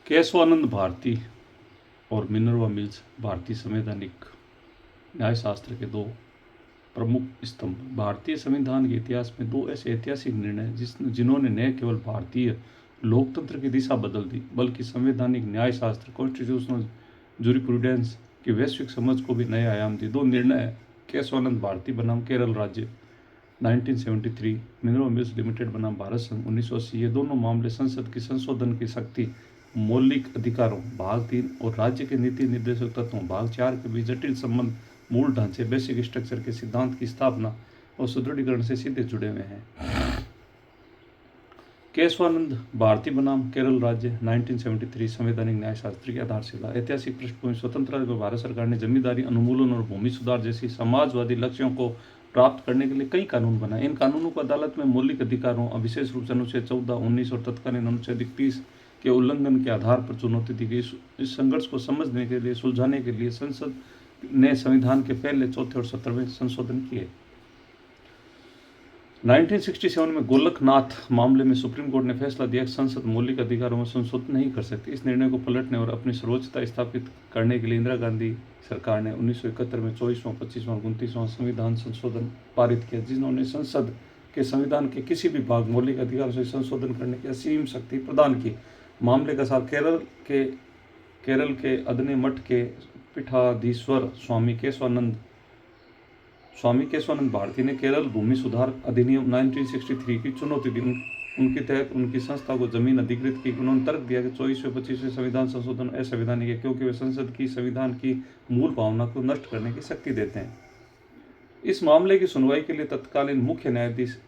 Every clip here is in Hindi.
केशवानंद भारती और मिनर्वा मिल्स भारतीय संवैधानिक न्यायशास्त्र के दो प्रमुख स्तंभ। भारतीय संविधान के इतिहास में दो ऐसे ऐतिहासिक निर्णय जिन्होंने न केवल भारतीय लोकतंत्र की दिशा बदल दी, बल्कि संवैधानिक न्यायशास्त्र कॉन्स्टिट्यूशनल जूरिप्रूडेंस की वैश्विक समझ को भी नए आयाम दी। दो निर्णय केशवानंद भारती बनाम केरल राज्य 1973, मिनर्वा मिल्स लिमिटेड बनाम भारत संघ 1980। ये दोनों मामले संसद की संशोधन की शक्ति, मौलिक अधिकारों भाग 3 और राज्य के नीति निर्देशक तत्वों भाग 4 के बीच जटिल संबंध, मूल ढांचे बेसिक स्ट्रक्चर के सिद्धांत की स्थापना और सुदृढ़ीकरण से सीधे जुड़े हुए हैं। केशवानंद भारती बनाम केरल राज्य 1973 संवैधानिक न्यायशास्त्र की आधारशिला। ऐतिहासिक पृष्ठभूमि, स्वतंत्रता के भारत सरकार ने जमींदारी अनुमूलन और भूमि सुधार जैसी समाजवादी लक्ष्यों को प्राप्त करने के लिए कई कानून बनाए। इन कानूनों को अदालत में मौलिक अधिकारों, विशेष रूप से अनुच्छेद 14, 19 और तत्कालीन अनुच्छेद 31 के उल्लंघन के आधार पर चुनौती दी गई। इस संघर्ष को समझने के लिए, सुलझाने के लिए संसद ने संविधान के पहले, चौथे और 17वें संशोधन किए। 1967 में गोलकनाथ मामले में सुप्रीम कोर्ट ने फैसला दिया कि संसद मौलिक अधिकारों में संशोधन नहीं कर सकती। इस निर्णय को पलटने और अपनी सर्वोच्चता स्थापित करने के लिए इंदिरा गांधी सरकार ने 1971 में 24वां, 25वां और 29वां संविधान संशोधन पारित किया, जिन्होंने संसद के संविधान के किसी भी भाग मौलिक अधिकारों से संशोधन करने की असीम शक्ति प्रदान की। मामले का सार केरल के अदने मठ के पीठाधीश्वर स्वामी केशवानंद भारती ने केरल भूमि सुधार अधिनियम 1963 की चुनौती दी। उनके तहत उनकी संस्था को जमीन अधिकृत की। उन्होंने तर्क दिया कि 24वें 25वें संविधान संशोधन असंवैधानिक है, क्योंकि वे संसद की संविधान की मूल भावना को नष्ट करने की शक्ति देते हैं। इस मामले की सुनवाई के लिए तत्कालीन मुख्य न्यायाधीश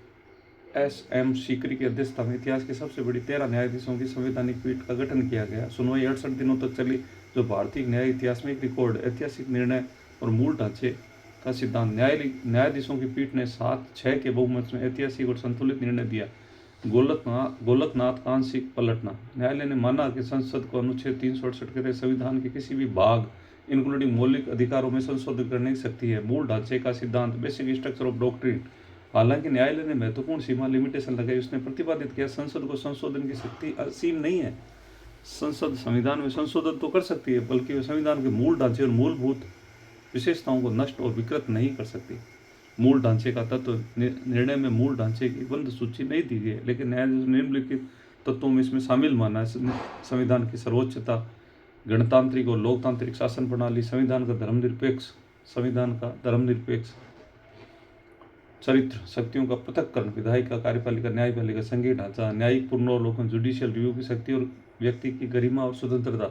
S.M. सीकरी की अध्यक्षता में इतिहास की सबसे बड़ी 13 न्यायाधीशों की संवैधानिक पीठ का गठन किया गया। सुनवाई 68 दिनों तक चली, जो भारतीय न्याय इतिहास में एक रिकॉर्ड। ऐतिहासिक निर्णय और मूल ढांचे का सिद्धांत। न्यायाधीशों की पीठ ने 7-6 के बहुमत में ऐतिहासिक और संतुलित निर्णय दिया। गोलकनाथ का आंशिक पलटना। न्यायालय ने माना कि संसद को अनुच्छेद 368 के तहत संविधान के किसी भी भाग इंक्लूडिंग मौलिक अधिकारों में संशोधन करने की शक्ति है। मूल ढांचे का सिद्धांत, बेसिक स्ट्रक्चर ऑफ डॉक्ट्रिन। हालांकि न्यायालय ने महत्वपूर्ण सीमा, लिमिटेशन लगाई। उसने प्रतिपादित किया संसद को संशोधन की शक्ति असीम नहीं है। संसद संविधान में संशोधन तो कर सकती है, बल्कि वह संविधान के मूल ढांचे और मूलभूत विशेषताओं को नष्ट और विकृत नहीं कर सकती। मूल ढांचे का तत्व निर्णय में मूल ढांचे की बंद सूची नहीं दी गई, लेकिन न्यायाधीश निम्नलिखित तत्वों में इसमें शामिल माना है: संविधान की सर्वोच्चता, गणतांत्रिक और लोकतांत्रिक शासन प्रणाली, संविधान का धर्मनिरपेक्ष चरित्र, शक्तियों का पृथक्करण, विधायिका, कार्यपालिका, न्यायपालिका, संघीय ढांचा, न्यायिक पुनरावलोकन, जुडिशियल रिव्यू की शक्ति और व्यक्ति की गरिमा और स्वतंत्रता।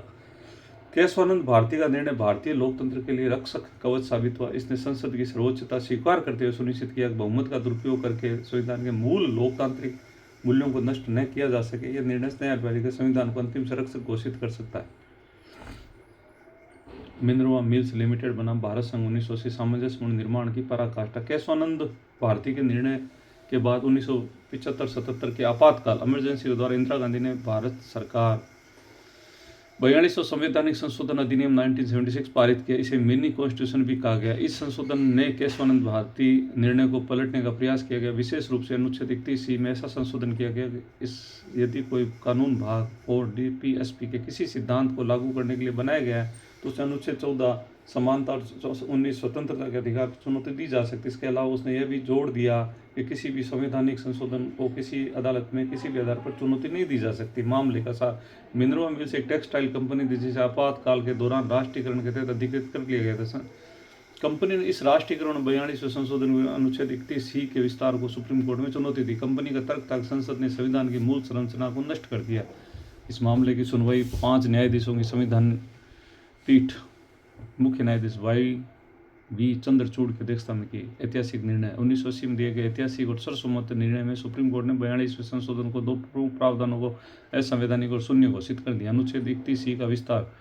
केशवानंद भारती का निर्णय भारतीय लोकतंत्र के लिए रक्षक कवच साबित हुआ। इसने संसद की सर्वोच्चता स्वीकार करते हुए सुनिश्चित किया कि बहुमत का दुरुपयोग करके संविधान के मूल लोकतांत्रिक मूल्यों को नष्ट न किया जा सके। यह निर्णय न्यायपालिका संविधान को अंतिम संरक्षक घोषित कर सकता है। मिनर्वा मिल्स लिमिटेड बनाम भारत संघ 1980 सामंजस्यपूर्ण निर्माण की पराकाष्ठा। केशवानंद भारती के निर्णय के बाद 1975-77 के आपातकाल इमरजेंसी के द्वारा इंदिरा गांधी ने भारत सरकार 42वां संवैधानिक संशोधन अधिनियम 1976 पारित किया। इसे मिनी कॉन्स्टिट्यूशन भी कहा गया। इस संशोधन ने केशवानंद भारती निर्णय को पलटने का प्रयास किया गया। विशेष रूप से अनुच्छेद 31C में ऐसा संशोधन किया गया कि यदि कोई कानून भाग 4 DPSP के किसी सिद्धांत को लागू करने के लिए बनाया गया है, तो उसने अनुच्छेद 14 समानता और 19 स्वतंत्रता के अधिकार की चुनौती दी जा सकती है। इसके अलावा उसने यह भी जोड़ दिया कि किसी भी संवैधानिक संशोधन को किसी अदालत में किसी भी आधार पर चुनौती नहीं दी जा सकती। मामले का सार, मिनर्वा मिल्स एक टेक्सटाइल कंपनी थी जिसे आपातकाल के दौरान राष्ट्रीयकरण के तहत अधिकृत कर लिया गया था। कंपनी ने इस राष्ट्रीयकरण 42वें संशोधन अनुच्छेद 31C के विस्तार को सुप्रीम कोर्ट में चुनौती दी। कंपनी का तर्क था कि संसद ने संविधान की मूल संरचना को नष्ट कर दिया। इस मामले की सुनवाई 5 न्यायाधीशों की संविधान पीठ, मुख्य न्यायाधीश Y.V. चंद्रचूड़ की अध्यक्षता में की। ऐतिहासिक निर्णय 1980 में दिए गए ऐतिहासिक और सर्वसम्मत निर्णय में सुप्रीम कोर्ट ने 42वें संशोधन को 2 प्रमुख प्रावधानों को असंवैधानिक और शून्य घोषित कर दिया। अनुच्छेद 31C का विस्तार,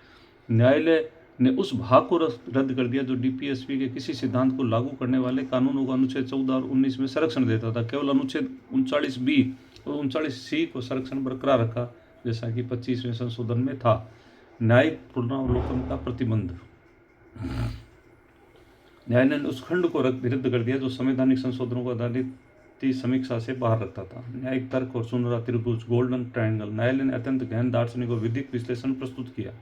न्यायालय ने उस भाग को रद्द कर दिया जो DPSP के किसी सिद्धांत को लागू करने वाले कानूनों को अनुच्छेद 14 और 19 में संरक्षण देता था। केवल अनुच्छेद 39B और 39C को संरक्षण बरकरार रखा, जैसा कि 25वें संशोधन में था। न्यायिक पुनरावलोकन का प्रतिबंध, न्यायालय ने उस खंड को रद्द कर दिया जो संवैधानिक संशोधनों को की समीक्षा से बाहर रखता था। न्यायिक तर्क और सुनहरा त्रिभुज, गोल्डन ट्रायंगल। न्यायालय ने अत्यंत गहन दार्शनिक और विधिक विश्लेषण प्रस्तुत किया।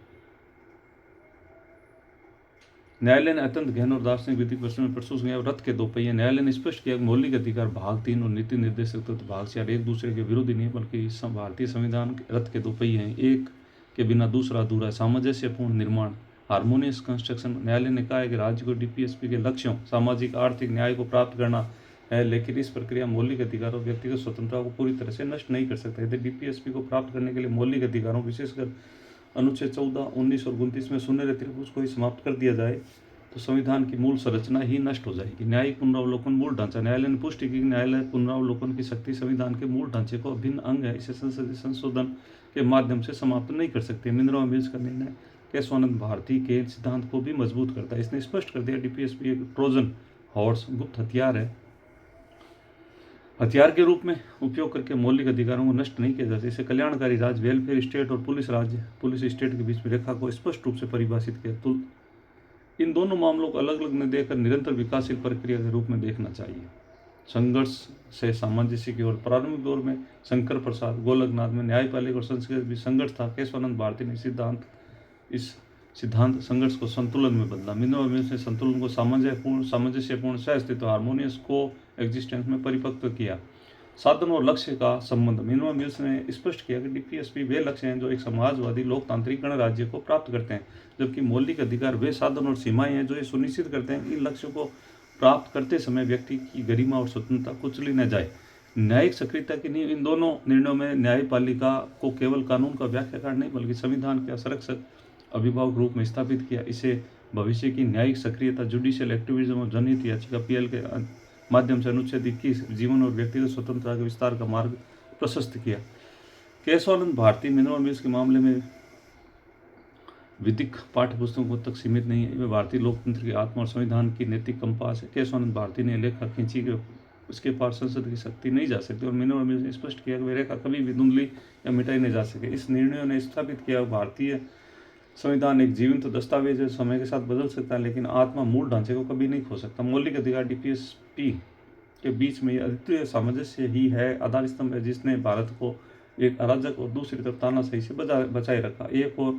न्यायालय ने अत्यंत गहन और दार्शनिक विधिक विश्लेषण प्रस्तुत किया। रथ के दो पहिए। न्यायालय ने स्पष्ट किया कि मौलिक अधिकार भाग 3 और नीति निर्देशक तत्व भाग 4 एक दूसरे के विरोधी नहीं, बल्कि भारतीय संविधान के रथ के दो पहिए हैं, एक के बिना दूसरा अधूरा है। सामंजस्यपूर्ण निर्माण, हार्मोनियस कंस्ट्रक्शन। न्यायालय ने कहा है कि राज्य को डीपीएसपी के लक्ष्यों सामाजिक आर्थिक न्याय को प्राप्त करना है, लेकिन इस प्रक्रिया मौलिक अधिकारों और व्यक्तिगत स्वतंत्रता को पूरी तरह से नष्ट नहीं कर सकता। यदि डीपीएसपी को प्राप्त करने के लिए मौलिक अधिकारों, विशेषकर अनुच्छेद 14, 19 और 29 में सुनहरे त्रिभुज को ही समाप्त कर दिया जाए तो संविधान की मूल संरचना ही नष्ट हो जाएगी। न्यायिक पुनरावलोकन मूल ढांचा। न्यायालय ने पुष्टि की कि न्यायालय पुनरावलोकन की शक्ति संविधान के मूल ढांचे को अभिन्न अंग है, इसे संसदीय संशोधन के माध्यम से समाप्त नहीं कर सकते। मिनरवा मिल्स का निर्णय केशवानंद भारती के सिद्धांत को भी मजबूत करता है। इसने स्पष्ट कर दिया डीपीएसपी एक ट्रोजन हॉर्स, गुप्त हथियार है, हथियार के रूप में उपयोग करके मौलिक अधिकारों को नष्ट नहीं किया जा सकता। इसे कल्याणकारी राज्य, वेलफेयर स्टेट और पुलिस राज्य, पुलिस स्टेट के बीच में रेखा को स्पष्ट रूप से परिभाषित किया। तो इन दोनों मामलों को अलग अलग न देखकर निरंतर विकासशील प्रक्रिया के रूप में देखना चाहिए। संघर्ष से सामंजस्य की ओर। प्रारंभिक दौर में शंकर प्रसाद, गोलकनाथ में न्यायपालिका और संसद के बीच संघर्ष था। केशवानंद भारती ने इस सिद्धांत संघर्ष को संतुलन में बदला। मिनरवा मिल्स ने संतुलन को सामंजस्यपूर्ण सह अस्तित्व, हार्मोनियस को एग्जिस्टेंस में परिपक्व किया। साधन और लक्ष्य का संबंध। मिनरवा मिल्स ने स्पष्ट किया कि डीपीएसपी वे लक्ष्य हैं जो एक समाजवादी लोकतांत्रिक गणराज्य को प्राप्त करते हैं, जबकि मौलिक अधिकार वे साधन और सीमाएं हैं जो ये सुनिश्चित करते हैं कि इन लक्ष्यों को प्राप्त करते समय व्यक्ति की गरिमा और स्वतंत्रता कुचली न जाए। न्यायिक सक्रियता की नींव। इन दोनों निर्णयों में न्यायपालिका को केवल कानून का व्याख्याकार नहीं, बल्कि संविधान के असंरक्षक अभिभावक रूप में स्थापित किया। इसे भविष्य की न्यायिक सक्रियता, जुडिशियल एक्टिविज्म और जनहित याचिका पीएल के माध्यम से अनुच्छेद 21 जीवन और व्यक्तिगत स्वतंत्रता के विस्तार का मार्ग प्रशस्त किया। केशवानंद भारती मिनरवा मिल्स के मामले में विधिक पाठ्यपुस्तकों तक सीमित नहीं है, वे भारतीय लोकतंत्र की आत्मा और संविधान की नैतिक कंपास है। केशवानंद भारती ने रेखा खींची कि उसके पार संसद की शक्ति नहीं जा सकती, और मिनरवा मिल्स ने स्पष्ट किया कि वे रेखा कभी भी धुंधली या मिटाई नहीं जा सके। इस निर्णयों ने स्थापित किया भारतीय संविधान एक जीवंत दस्तावेज है, समय के साथ बदल सकता है, लेकिन आत्मा मूल ढांचे को कभी नहीं खो सकता। मौलिक अधिकार डीपीएसपी के बीच में यह अद्वितीय सामंजस्य ही है, आधार स्तंभ है, जिसने भारत को एक अराजक और दूसरी तरफ तानाशाही से बचाए रखा। एक और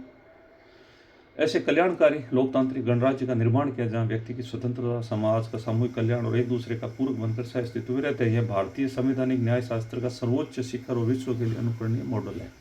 ऐसे कल्याणकारी लोकतांत्रिक गणराज्य का निर्माण किया जहां व्यक्ति की स्वतंत्रता, समाज का सामूहिक कल्याण और एक दूसरे का पूरक बनकर सह अस्तित्व में रहते हैं। यह भारतीय संवैधानिक न्याय शास्त्र का सर्वोच्च शिखर और विश्व के लिए अनुकरणीय मॉडल है।